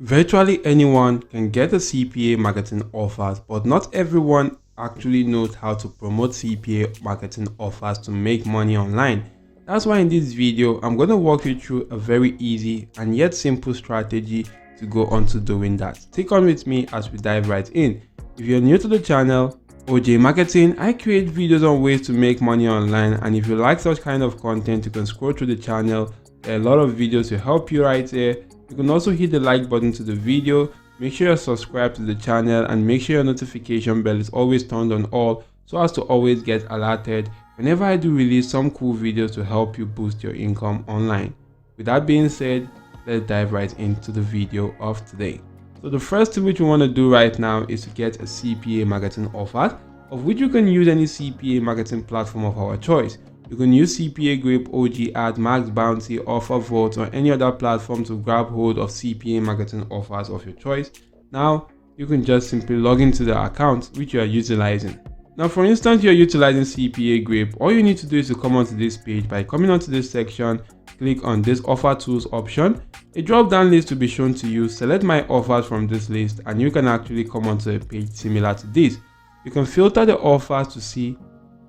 Virtually anyone can get a CPA marketing offers, but not everyone actually knows how to promote CPA marketing offers to make money online. That's why in this video, I'm going to walk you through a very easy and yet simple strategy to go on to doing that. Stick on with me as we dive right in. If you're new to the channel, OJ Marketing, I create videos on ways to make money online, and if you like such kind of content, you can scroll through the channel. There are a lot of videos to help you right there. You can also hit the like button to the video, make sure you're subscribed to the channel, and make sure your notification bell is always turned on all so as to always get alerted whenever I do release some cool videos to help you boost your income online. With that being said, let's dive right into the video of today. So the first thing which we want to do right now is to get a CPA marketing offer, of which you can use any CPA marketing platform of our choice. You can use CPAGrip, OG Ad, Max Bounty, Offer Vote, or any other platform to grab hold of CPA marketing offers of your choice. Now, you can just simply log into the account which you are utilizing. Now, for instance, you're utilizing CPAGrip. All you need to do is to come onto this page by coming onto this section, click on this Offer Tools option. A drop-down list will be shown to you. Select My Offers from this list, and you can actually come onto a page similar to this. You can filter the offers to see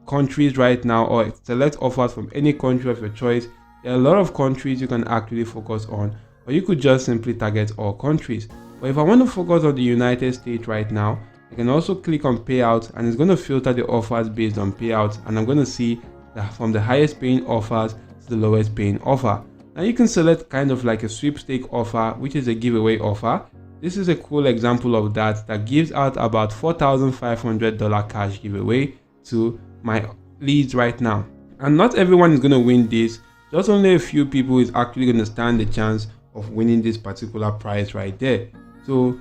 countries right now, or select offers from any country of your choice. There are a lot of countries you can actually focus on, or you could just simply target all countries. But if I want to focus on the United States right now, I can also click on payout, and it's going to filter the offers based on payout, and I'm going to see that from the highest paying offers to the lowest paying offer. Now you can select kind of like a sweepstake offer, which is a giveaway offer. This is a cool example of that gives out about $4,500 cash giveaway to my leads right now. And not everyone is going to win this. Just only a few people is actually going to stand the chance of winning this particular prize right there. So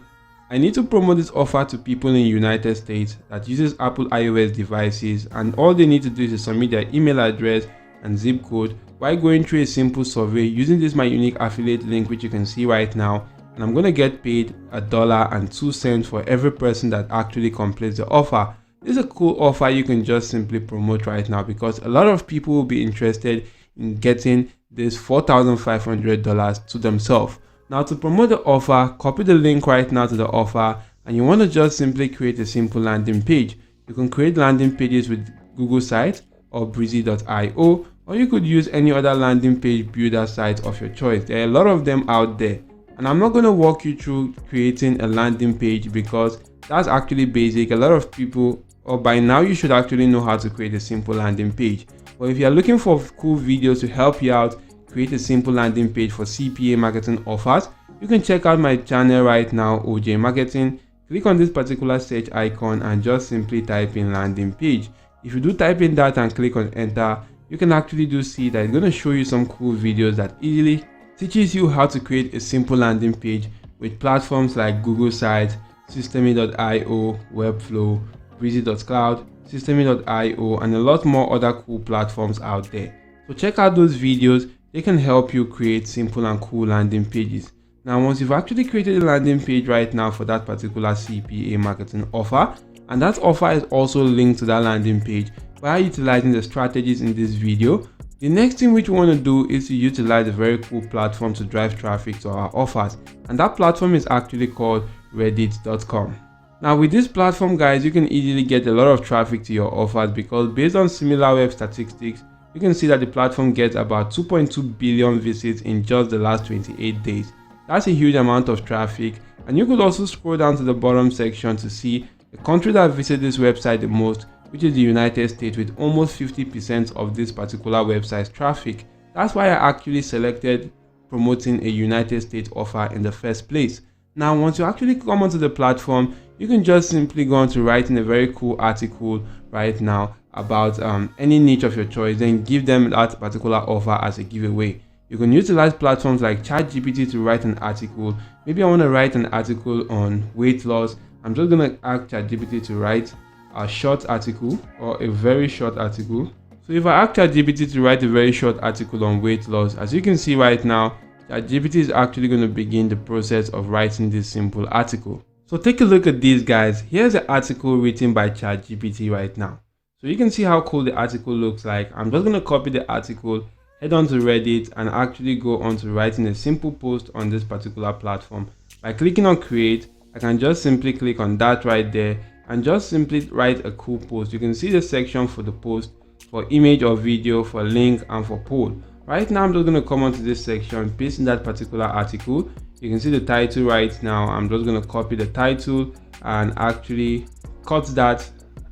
I need to promote this offer to people in the United States that uses Apple iOS devices, and all they need to do is to submit their email address and zip code while going through a simple survey using this my unique affiliate link, which you can see right now. And I'm going to get paid $1.02 for every person that actually completes the offer. This is a cool offer you can just simply promote right now, because a lot of people will be interested in getting this $4,500 to themselves. Now, to promote the offer, copy the link right now to the offer, and you want to just simply create a simple landing page. You can create landing pages with Google Sites or Breezy.io, or you could use any other landing page builder site of your choice. There are a lot of them out there, and I'm not going to walk you through creating a landing page because that's actually basic. A lot of people, or by now you should actually know how to create a simple landing page. But if you're looking for cool videos to help you out create a simple landing page for CPA marketing offers, you can check out my channel right now, OJ Marketing. Click on this particular search icon and just simply type in landing page. If you do type in that and click on enter, you can actually do see that it's going to show you some cool videos that easily teaches you how to create a simple landing page with platforms like Google Sites, Systeme.io, Webflow, Breezy.cloud, Systeme.io, and a lot more other cool platforms out there. So check out those videos. They can help you create simple and cool landing pages. Now, once you've actually created a landing page right now for that particular CPA marketing offer, and that offer is also linked to that landing page by utilizing the strategies in this video, the next thing which we want to do is to utilize a very cool platform to drive traffic to our offers, and that platform is actually called reddit.com. Now, with this platform, guys, you can easily get a lot of traffic to your offers, because based on SimilarWeb statistics, you can see that the platform gets about 2.2 billion visits in just the last 28 days. That's a huge amount of traffic, and you could also scroll down to the bottom section to see the country that visited this website the most, which is the United States, with almost 50% of this particular website's traffic. That's why I actually selected promoting a United States offer in the first place. Now, once you actually come onto the platform, you can just simply go on to writing a very cool article right now about any niche of your choice, then give them that particular offer as a giveaway. You can utilize platforms like ChatGPT to write an article. Maybe I want to write an article on weight loss. I'm just going to ask ChatGPT to write a short article or a very short article. So if I ask ChatGPT to write a very short article on weight loss, as you can see right now, ChatGPT is actually going to begin the process of writing this simple article. So take a look at these, guys. Here's an article written by ChatGPT right now. So you can see how cool the article looks like. I'm just going to copy the article, head on to Reddit, and actually go on to writing a simple post on this particular platform. By clicking on create, I can just simply click on that right there and just simply write a cool post. You can see the section for the post, for image or video, for link, and for poll. Right now I'm just going to come onto this section, paste in that particular article. You can see the title right now. I'm just going to copy the title and actually cut that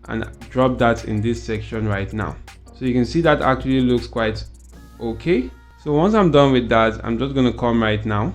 and drop that in this section right now. So you can see that actually looks quite okay. So once I'm done with that, I'm just going to come right now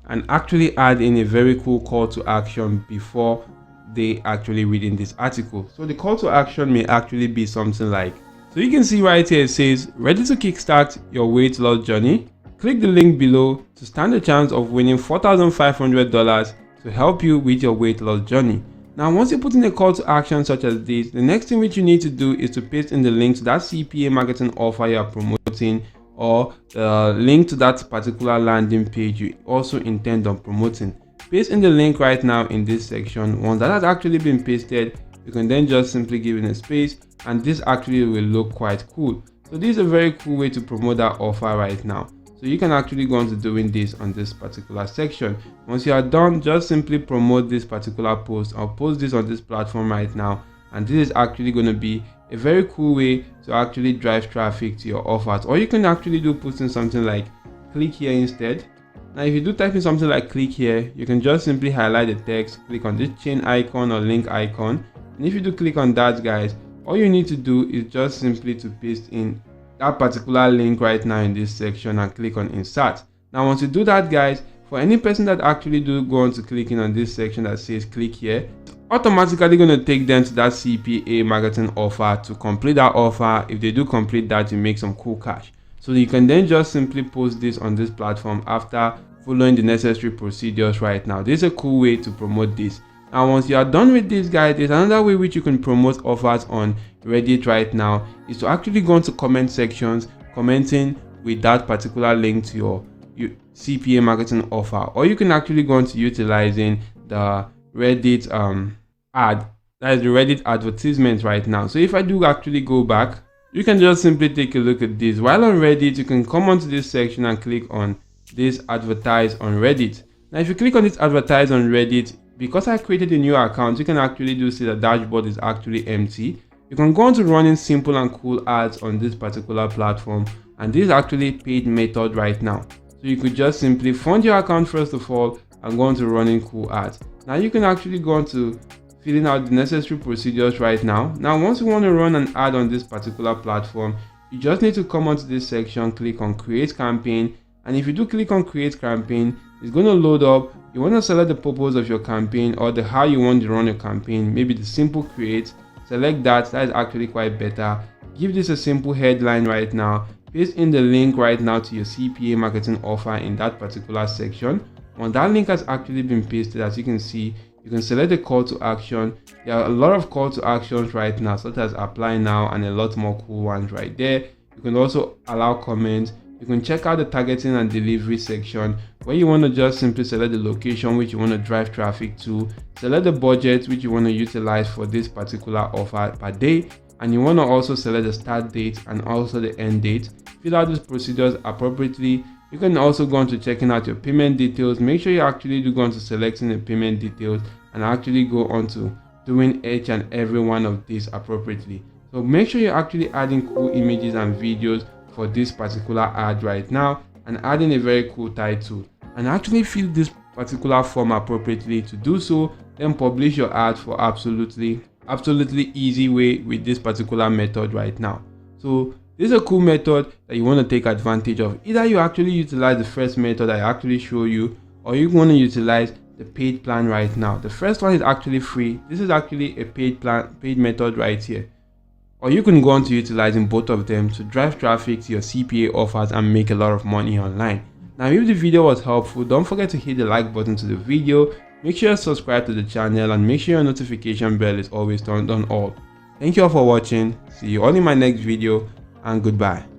and actually add in a very cool call to action before they actually reading this article. So the call to action may actually be something like, so you can see right here, it says, ready to kickstart your weight loss journey? Click the link below to stand a chance of winning $4,500 to help you with your weight loss journey. Now, once you put in a call to action such as this, the next thing which you need to do is to paste in the link to that CPA marketing offer you are promoting, or the link to that particular landing page you also intend on promoting. Paste in the link right now in this section. Once that has actually been pasted, you can then just simply give it a space, and this actually will look quite cool. So this is a very cool way to promote that offer right now. So you can actually go on to doing this on this particular section. Once you are done, just simply promote this particular post or post this on this platform right now, and this is actually going to be a very cool way to actually drive traffic to your offers. Or you can actually do put in something like click here instead. Now if you do type in something like click here, you can just simply highlight the text, click on this chain icon or link icon, and if you do click on that, guys, all you need to do is just simply to paste in that particular link right now in this section and click on insert. Now once you do that, guys, for any person that actually do go on to clicking on this section that says click here, it's automatically going to take them to that CPA marketing offer to complete that offer. If they do complete that, you make some cool cash. So you can then just simply post this on this platform after following the necessary procedures right now. This is a cool way to promote this. Now once you are done with this, guys, there's another way which you can promote offers on Reddit right now, is to actually go into comment sections, commenting with that particular link to your CPA marketing offer. Or you can actually go into utilizing the Reddit ad, that is the Reddit advertisement right now. So if I do actually go back, you can just simply take a look at this. While on Reddit, you can come onto this section and click on this advertise on Reddit. Now if you click on this advertise on Reddit, because I created a new account, you can actually do see the dashboard is actually empty. You can go on to running simple and cool ads on this particular platform, and this is actually paid method right now. So you could just simply fund your account first of all and go on to running cool ads. Now you can actually go on to filling out the necessary procedures right now. Now once you want to run an ad on this particular platform, you just need to come onto this section, click on create campaign, and if you do click on create campaign, it's going to load up. You want to select the purpose of your campaign or the how you want to run your campaign, maybe the simple create. Select that is actually quite better. Give this a simple headline right now, paste in the link right now to your CPA marketing offer in that particular section. When that link has actually been pasted, as you can see, you can select the call to action. There are a lot of call to actions right now, such as apply now and a lot more cool ones right there. You can also allow comments. You can check out the targeting and delivery section, where you want to just simply select the location which you want to drive traffic to, select the budget which you want to utilize for this particular offer per day, and you want to also select the start date and also the end date. Fill out these procedures appropriately. You can also go on to checking out your payment details. Make sure you actually do go on to selecting the payment details and actually go on to doing each and every one of these appropriately. So make sure you're actually adding cool images and videos for this particular ad right now, and adding a very cool title, and actually fill this particular form appropriately. To do so, then publish your ad for absolutely easy way with this particular method right now. So this is a cool method that you want to take advantage of. Either you actually utilize the first method I actually show you, or you want to utilize the paid plan right now. The first one is actually free. This is actually a paid method right here. Or you can go on to utilizing both of them to drive traffic to your CPA offers and make a lot of money online. Now if the video was helpful, don't forget to hit the like button to the video, make sure you subscribe to the channel, and make sure your notification bell is always turned on all. Thank you all for watching. See you all in my next video, and goodbye.